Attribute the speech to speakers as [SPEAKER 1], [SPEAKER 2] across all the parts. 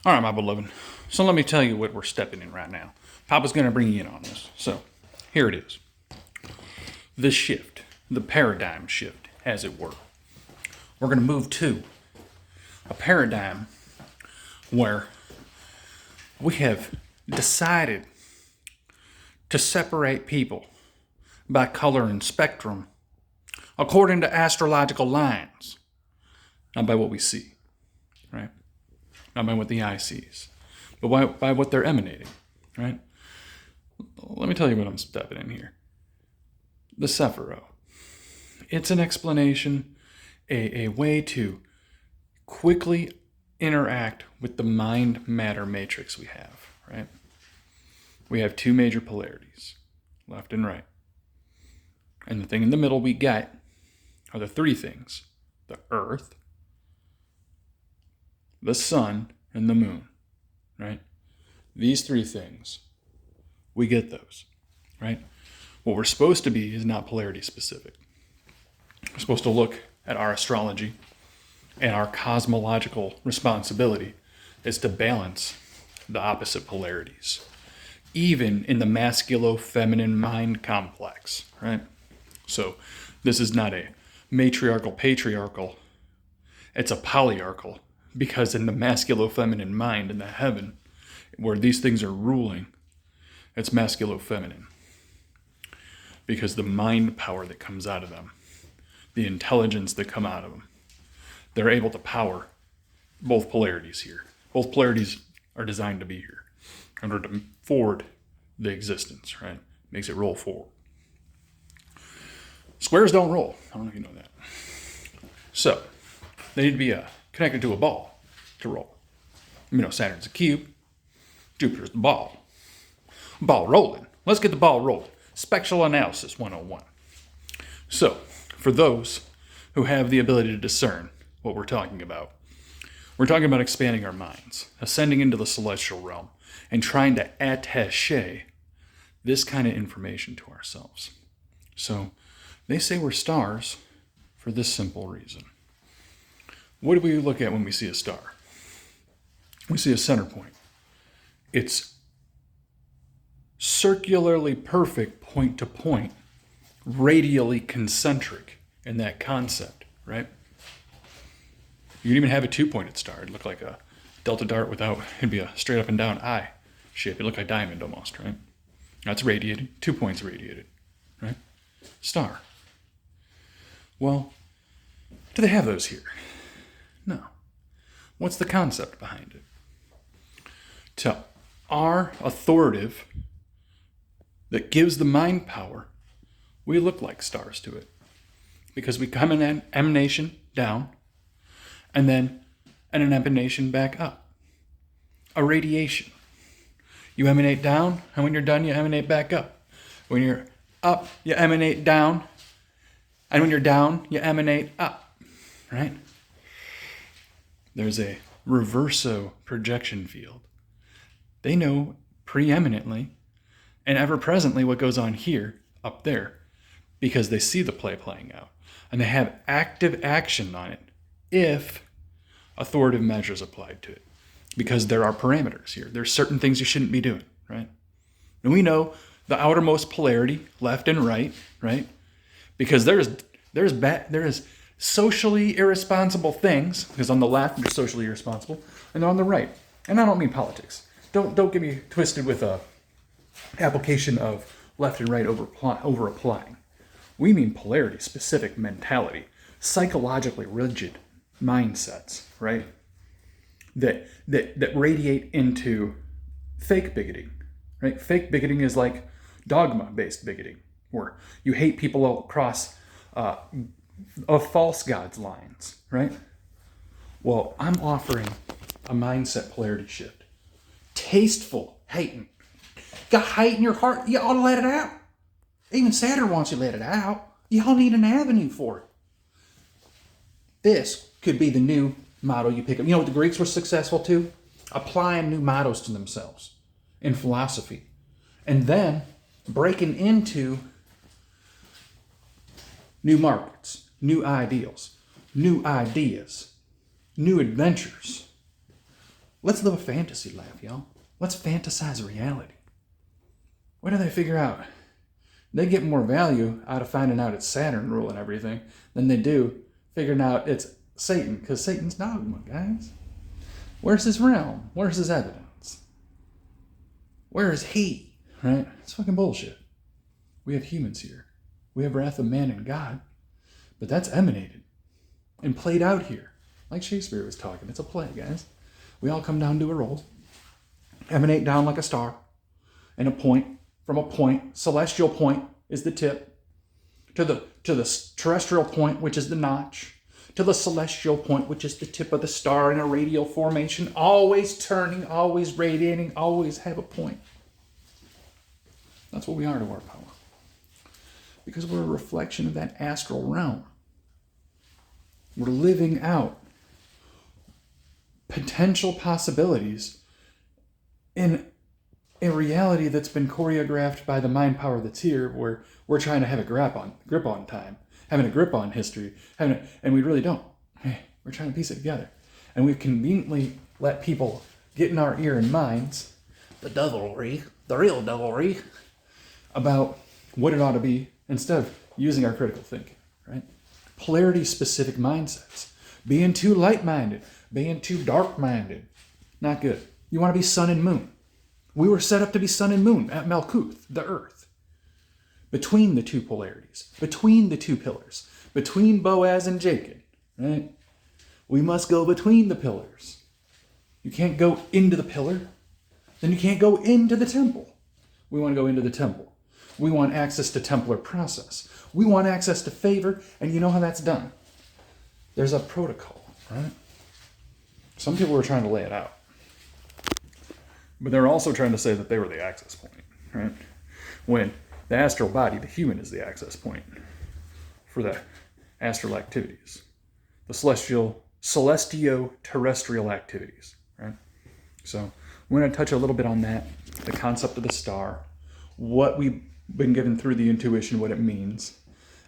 [SPEAKER 1] All right, my beloved. So let me tell you what we're stepping in right now. Papa's going to bring you in on this. So here it is. The shift, the paradigm shift, as it were. We're going to move to a paradigm where we have decided to separate people by color and spectrum according to astrological lines, not by what we see, right? Not by what the eye sees, but by what they're emanating, right? Let me tell you what I'm stepping in here. The Sephiroth. It's an explanation, a way to quickly interact with the mind-matter matrix we have, right? We have two major polarities, left and right. And the thing in the middle we get are the three things: the earth, the sun, and the moon, right? These three things, we get those, right? What we're supposed to be is not polarity specific. We're supposed to look at our astrology, and our cosmological responsibility is to balance the opposite polarities, even in the masculo-feminine mind complex, right? So this is not a matriarchal patriarchal, it's a polyarchal, because in the masculo-feminine mind in the heaven, where these things are ruling, it's masculo-feminine. Because the mind power that comes out of them, the intelligence that come out of them, they're able to power both polarities here. Both polarities are designed to be here in order to forward the existence, right? Makes it roll forward. Squares don't roll. I don't know if you know that. So, they need to be connected to a ball to roll. Saturn's a cube. Jupiter's the ball. Ball rolling. Let's get the ball rolling. Spectral analysis 101. So, for those who have the ability to discern what we're talking about expanding our minds, ascending into the celestial realm, and trying to attache this kind of information to ourselves. So, they say we're stars for this simple reason. What do we look at when we see a star? We see a center point. It's circularly perfect point to point, radially concentric in that concept, right? You can even have a two-pointed star. It'd look like a delta dart it'd be a straight up and down eye shape. It'd look like a diamond almost, right? That's radiated, 2 points radiated, right? Star. Well, do they have those here? No. What's the concept behind it? To our authoritative that gives the mind power, we look like stars to it. Because we come in an emanation down, and then an emanation back up. A radiation. You emanate down, and when you're done, you emanate back up. When you're up, you emanate down, and when you're down, you emanate up, right? There's a reverso projection field. They know preeminently and ever presently what goes on here, up there, because they see the play playing out. And they have active action on it if authoritative measures applied to it. Because there are parameters here. There's certain things you shouldn't be doing, right? And we know the outermost polarity, left and right? Because there is socially irresponsible things, because on the left you're socially irresponsible, and on the right, and I don't mean politics. Don't get me twisted with a application of left and right over applying. We mean polarity specific mentality, psychologically rigid mindsets, right? That radiate into fake bigoting, right? Fake bigoting is like dogma-based bigoting, where you hate people across of false gods lines, right? Well, I'm offering a mindset polarity shift. Tasteful hating. Got hate in your heart, you ought to let it out. Even Saturn wants you to let it out. Y'all need an avenue for it. This could be the new motto you pick up. You know what the Greeks were successful to? Applying new mottos to themselves in philosophy. And then breaking into new markets, new ideals, new ideas, new adventures. Let's live a fantasy life, y'all. Let's fantasize reality. What do they figure out? They get more value out of finding out it's Saturn ruling everything than they do figuring out it's Satan, because Satan's dogma, guys. Where's his realm? Where's his evidence? Where is he? Right? It's fucking bullshit. We have humans here. We have wrath of man and God. But that's emanated and played out here. Like Shakespeare was talking. It's a play, guys. We all come down to a role, emanate down like a star, and a point. From a point, celestial point is the tip, to the terrestrial point, which is the notch, to the celestial point, which is the tip of the star in a radial formation, always turning, always radiating, always have a point. That's what we are to our power. Because we're a reflection of that astral realm. We're living out potential possibilities in a reality that's been choreographed by the mind power that's here, where we're trying to have a grip on time, having a grip on history, and we really don't. We're trying to piece it together. And we've conveniently let people get in our ear and minds the devilry, the real devilry, about what it ought to be, instead of using our critical thinking, right? Polarity-specific mindsets. Being too light-minded, being too dark-minded. Not good. You want to be sun and moon. We were set up to be sun and moon at malkuth, the earth. Between the two polarities, between the two pillars, between Boaz and Jacob, right? We must go between the pillars. You can't go into the pillar, then you can't go into the temple. We want to go into the temple. We want access to Templar process. We want access to favor, and you know how that's done. There's a protocol, right? Some people were trying to lay it out. But they're also trying to say that they were the access point, right? When the astral body, the human, is the access point for the astral activities. The celestio-terrestrial activities, right? So we're going to touch a little bit on that, the concept of the star, what we've been given through the intuition, what it means,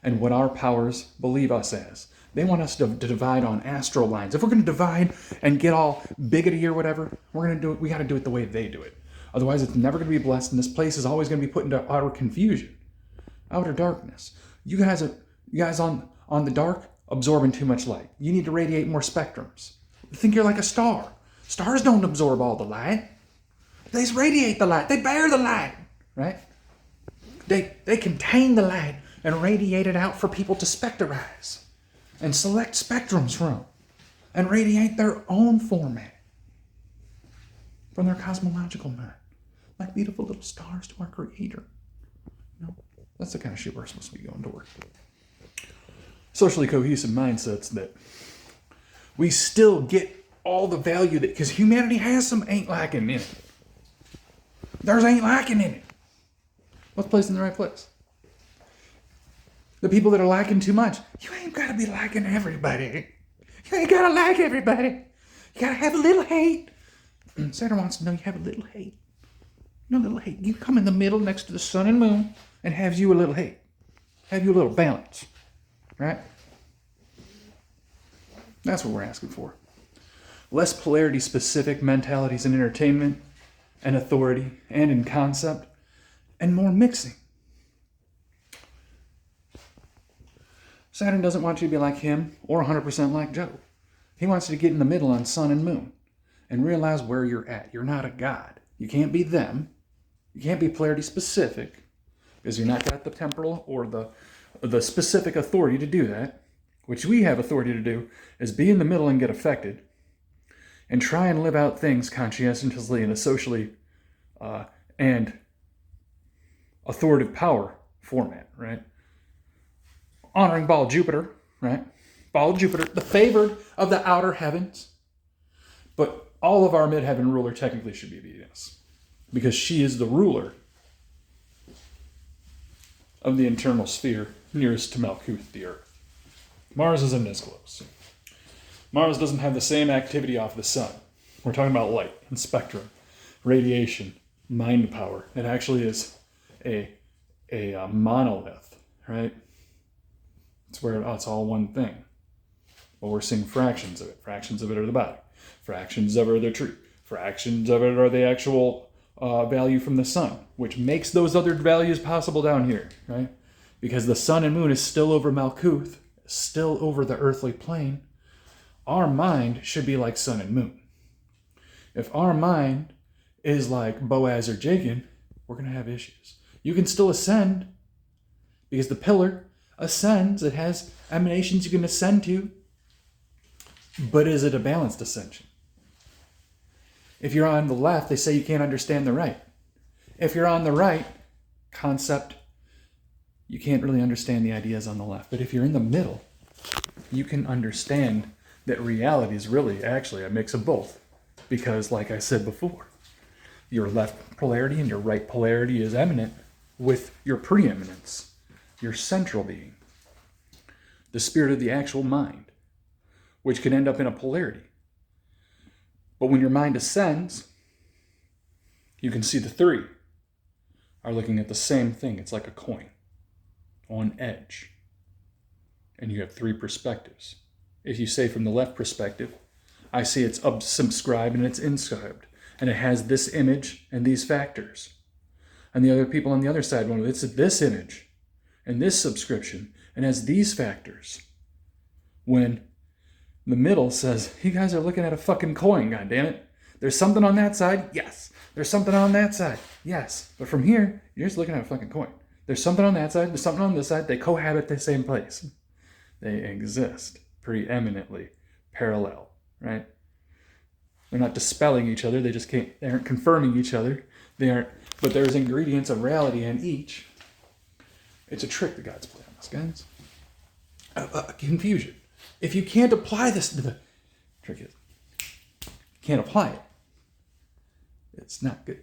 [SPEAKER 1] and what our powers believe us as. They want us to divide on astral lines. If we're going to divide and get all biggety or whatever, we're going to do it. We got to do it the way they do it. Otherwise, it's never going to be blessed, and this place is always going to be put into outer confusion, outer darkness. You guys on the dark, absorbing too much light. You need to radiate more spectrums. Think you're like a star. Stars don't absorb all the light. They just radiate the light. They bear the light, right? They contain the light and radiate it out for people to specterize and select spectrums from and radiate their own format from their cosmological mind, like beautiful little stars to our Creator. No, that's the kind of shit we're supposed to be going toward. Socially cohesive mindsets that we still get all the value that, because humanity has some ain't lacking in it. There's ain't lacking in it. What's placed in the right place? The people that are lacking too much, you ain't got to be liking everybody. You ain't got to like everybody. You got to have a little hate. Saturn wants to know you have a little hate. No little hate. You come in the middle next to the sun and moon and have you a little hate. Have you a little balance. Right? That's what we're asking for. Less polarity-specific mentalities in entertainment and authority and in concept, and more mixing. Saturn doesn't want you to be like him or 100% like Joe. He wants you to get in the middle on sun and moon and realize where you're at. You're not a god. You can't be them. You can't be polarity specific because you're not got the temporal or the specific authority to do that. Which we have authority to do is be in the middle and get affected and try and live out things conscientiously in a socially and authoritative power format, right? Honoring Baal Jupiter, right? Baal Jupiter, the favored of the outer heavens. But all of our midheaven ruler technically should be Venus, because she is the ruler of the internal sphere nearest to Malkuth, the earth. Mars isn't as close. Mars doesn't have the same activity off the sun. We're talking about light and spectrum, radiation, mind power. It actually is a monolith, right? It's where it's all one thing. But we're seeing fractions of it. Fractions of it are the body. Fractions of it are the tree. Fractions of it are the actual value from the sun, which makes those other values possible down here, right? Because the sun and moon is still over malkuth, still over the earthly plane. Our mind should be like sun and moon. If our mind is like Boaz or Jacob, we're going to have issues. You can still ascend because the pillar ascends. It has emanations you can ascend to. But is it a balanced ascension? If you're on the left, they say you can't understand the right. If you're on the right concept, you can't really understand the ideas on the left. But if you're in the middle, you can understand that reality is really actually a mix of both. Because like I said before, your left polarity and your right polarity is eminent with your preeminence, your central being, the spirit of the actual mind, which can end up in a polarity. But when your mind ascends, you can see the three are looking at the same thing. It's like a coin on edge. And you have three perspectives. If you say from the left perspective, I see it's subscribed and it's inscribed. And it has this image and these factors. And the other people on the other side, well, it's this image and this subscription and has these factors. When the middle says, you guys are looking at a fucking coin, goddammit. There's something on that side, yes. There's something on that side, yes. But from here, you're just looking at a fucking coin. There's something on that side, there's something on this side. They cohabit the same place. They exist preeminently parallel, right? They're not dispelling each other. They aren't confirming each other. But there's ingredients of reality in each. It's a trick that God's playing on us, guys. Confusion. If you can't apply this, the trick is, you can't apply it. It's not good.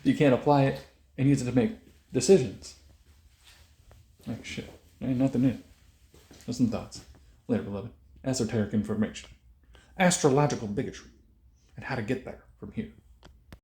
[SPEAKER 1] You can't apply it and use it to make decisions. Like shit. Ain't nothing new. Just some thoughts. Later, beloved. Esoteric information. Astrological bigotry. And how to get there from here.